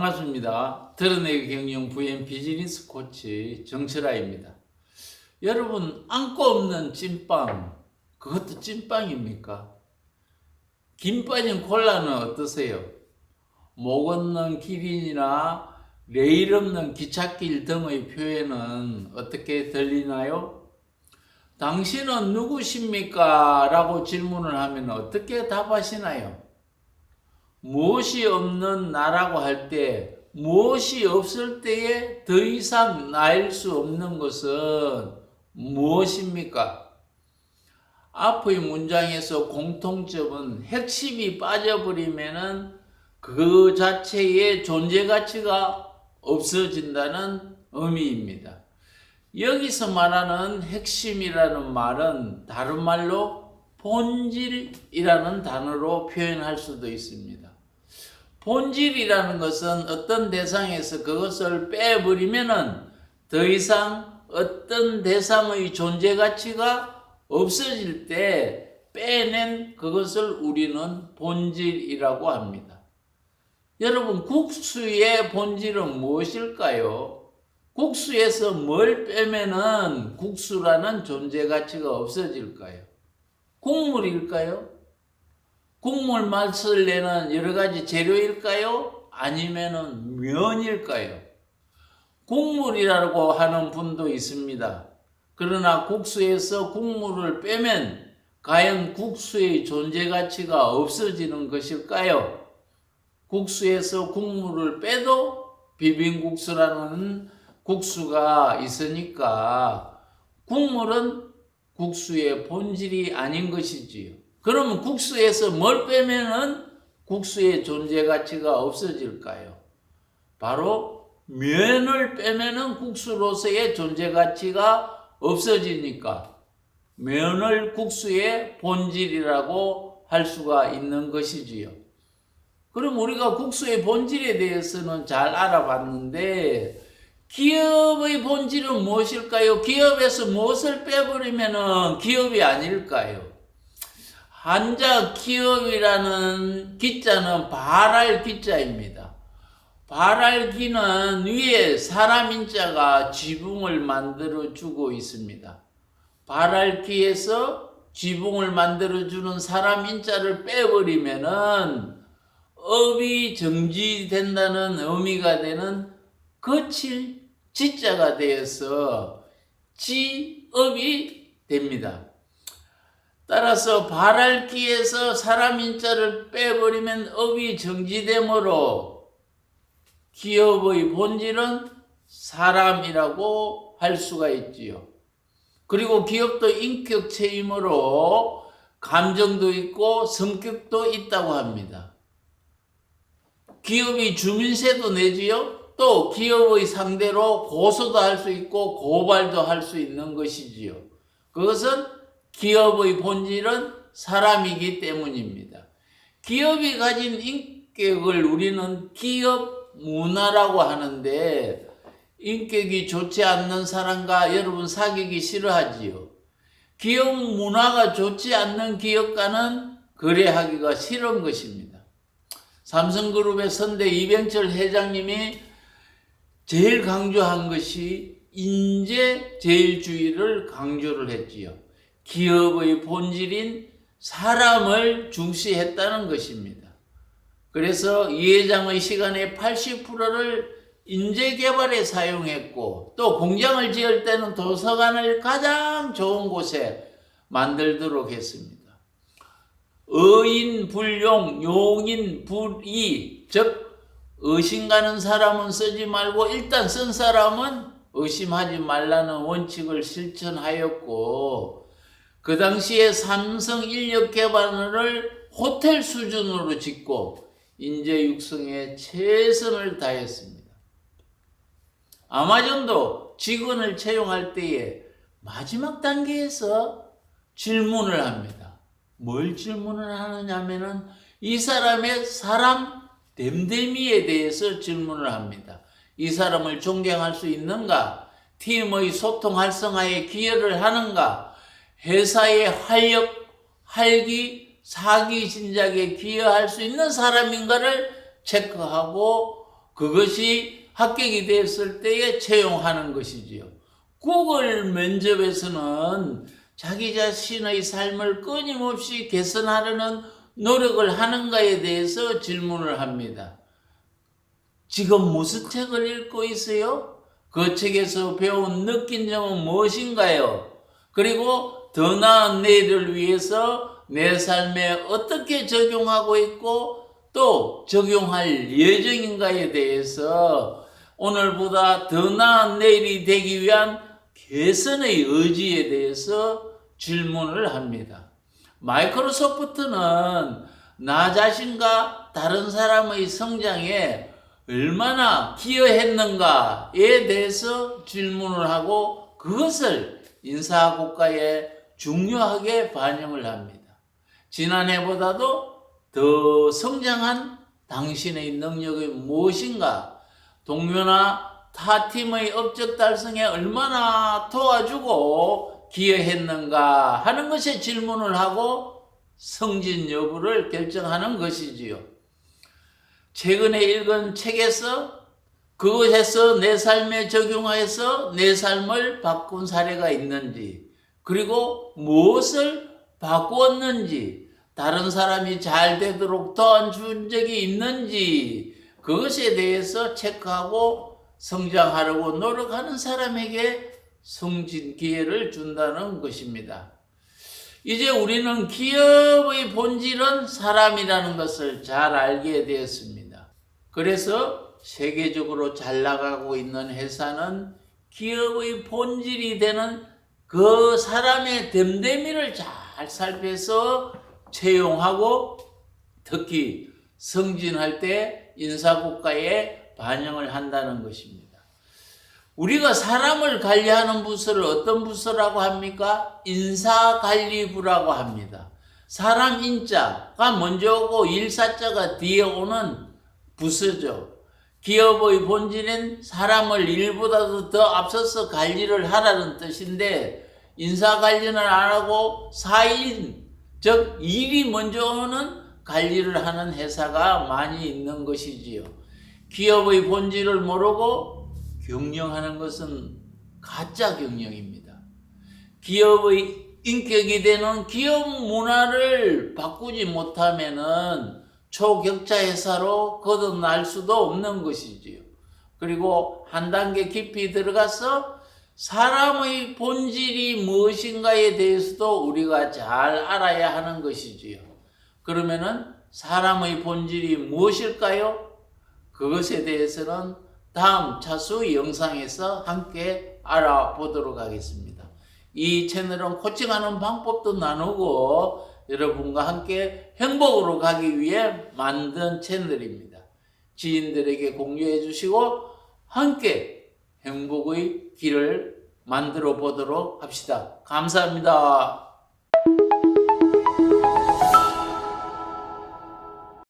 반갑습니다. 드러내기 경영 VM 비즈니스 코치 정철아입니다. 여러분, 안고 없는 찐빵, 그것도 찐빵입니까? 김 빠진 콜라는 어떠세요? 목 없는 기린이나 레일 없는 기찻길 등의 표현은 어떻게 들리나요? 당신은 누구십니까? 라고 질문을 하면 어떻게 답하시나요? 무엇이 없는 나라고 할 때, 무엇이 없을 때에 더 이상 나일 수 없는 것은 무엇입니까? 앞의 문장에서 공통점은 핵심이 빠져버리면은 그 자체의 존재 가치가 없어진다는 의미입니다. 여기서 말하는 핵심이라는 말은 다른 말로 본질이라는 단어로 표현할 수도 있습니다. 본질이라는 것은 어떤 대상에서 그것을 빼버리면은 더 이상 어떤 대상의 존재 가치가 없어질 때 빼낸 그것을 우리는 본질이라고 합니다. 여러분, 국수의 본질은 무엇일까요? 국수에서 뭘 빼면은 국수라는 존재 가치가 없어질까요? 국물일까요? 국물 맛을 내는 여러 가지 재료일까요? 아니면은 면일까요? 국물이라고 하는 분도 있습니다. 그러나 국수에서 국물을 빼면 과연 국수의 존재 가치가 없어지는 것일까요? 국수에서 국물을 빼도 비빔국수라는 국수가 있으니까 국물은 국수의 본질이 아닌 것이지요. 그러면 국수에서 뭘 빼면은 국수의 존재 가치가 없어질까요? 바로 면을 빼면은 국수로서의 존재 가치가 없어지니까 면을 국수의 본질이라고 할 수가 있는 것이지요. 그럼 우리가 국수의 본질에 대해서는 잘 알아봤는데 기업의 본질은 무엇일까요? 기업에서 무엇을 빼버리면은 기업이 아닐까요? 한자 기업이라는 기자는 발할 기자입니다. 발할 기는 위에 사람 인자가 지붕을 만들어 주고 있습니다. 발할 기에서 지붕을 만들어 주는 사람 인자를 빼버리면은 업이 정지된다는 의미가 되는 거칠 지자가 되어서 지업이 됩니다. 따라서 발할기에서 사람 인자를 빼버리면 업이 정지되므로 기업의 본질은 사람이라고 할 수가 있지요. 그리고 기업도 인격체이므로 감정도 있고 성격도 있다고 합니다. 기업이 주민세도 내지요. 또 기업의 상대로 고소도 할 수 있고 고발도 할 수 있는 것이지요. 그것은 기업의 본질은 사람이기 때문입니다. 기업이 가진 인격을 우리는 기업 문화라고 하는데 인격이 좋지 않는 사람과 여러분 사귀기 싫어하지요. 기업 문화가 좋지 않는 기업과는 거래하기가 싫은 것입니다. 삼성그룹의 선대 이병철 회장님이 제일 강조한 것이 인재제일주의를 강조를 했지요. 기업의 본질인 사람을 중시했다는 것입니다. 그래서 이 회장의 시간의 80%를 인재개발에 사용했고 또 공장을 지을 때는 도서관을 가장 좋은 곳에 만들도록 했습니다. 어인불용, 용인불이, 즉 의심가는 사람은 쓰지 말고 일단 쓴 사람은 의심하지 말라는 원칙을 실천하였고 그 당시에 삼성 인력 개발을 호텔 수준으로 짓고 인재 육성에 최선을 다했습니다. 아마존도 직원을 채용할 때에 마지막 단계에서 질문을 합니다. 뭘 질문을 하느냐면은 이 사람의 사람 됨됨이에 대해서 질문을 합니다. 이 사람을 존경할 수 있는가? 팀의 소통 활성화에 기여를 하는가? 회사의 활력, 활기, 사기 진작에 기여할 수 있는 사람인가를 체크하고 그것이 합격이 됐을 때에 채용하는 것이지요. 구글 면접에서는 자기 자신의 삶을 끊임없이 개선하려는 노력을 하는가에 대해서 질문을 합니다. 지금 무슨 책을 읽고 있어요? 그 책에서 배운 느낀 점은 무엇인가요? 그리고 더 나은 내일을 위해서 내 삶에 어떻게 적용하고 있고 또 적용할 예정인가에 대해서 오늘보다 더 나은 내일이 되기 위한 개선의 의지에 대해서 질문을 합니다. 마이크로소프트는 나 자신과 다른 사람의 성장에 얼마나 기여했는가에 대해서 질문을 하고 그것을 인사고과에 중요하게 반영을 합니다. 지난해보다도 더 성장한 당신의 능력이 무엇인가, 동료나 타 팀의 업적 달성에 얼마나 도와주고 기여했는가 하는 것에 질문을 하고 승진 여부를 결정하는 것이지요. 최근에 읽은 책에서 그것에서 내 삶에 적용해서 내 삶을 바꾼 사례가 있는지, 그리고 무엇을 바꾸었는지, 다른 사람이 잘 되도록 도와준 적이 있는지 그것에 대해서 체크하고 성장하려고 노력하는 사람에게 승진 기회를 준다는 것입니다. 이제 우리는 기업의 본질은 사람이라는 것을 잘 알게 되었습니다. 그래서 세계적으로 잘 나가고 있는 회사는 기업의 본질이 되는 그 사람의 됨됨이를 잘 살펴서 채용하고 특히 승진할 때 인사고과에 반영을 한다는 것입니다. 우리가 사람을 관리하는 부서를 어떤 부서라고 합니까? 인사관리부라고 합니다. 사람 인자가 먼저 오고 일사자가 뒤에 오는 부서죠. 기업의 본질은 사람을 일보다도 더 앞서서 관리를 하라는 뜻인데 인사관리는 안 하고 사인, 즉 일이 먼저 오는 관리를 하는 회사가 많이 있는 것이지요. 기업의 본질을 모르고 경영하는 것은 가짜 경영입니다. 기업의 인격이 되는 기업 문화를 바꾸지 못하면은 초격차 회사로 거듭날 수도 없는 것이지요. 그리고 한 단계 깊이 들어가서 사람의 본질이 무엇인가에 대해서도 우리가 잘 알아야 하는 것이지요. 그러면은 사람의 본질이 무엇일까요? 그것에 대해서는 다음 차수 영상에서 함께 알아보도록 하겠습니다. 이 채널은 코칭하는 방법도 나누고 여러분과 함께 행복으로 가기 위해 만든 채널입니다. 지인들에게 공유해 주시고 함께 행복의 길을 만들어 보도록 합시다. 감사합니다.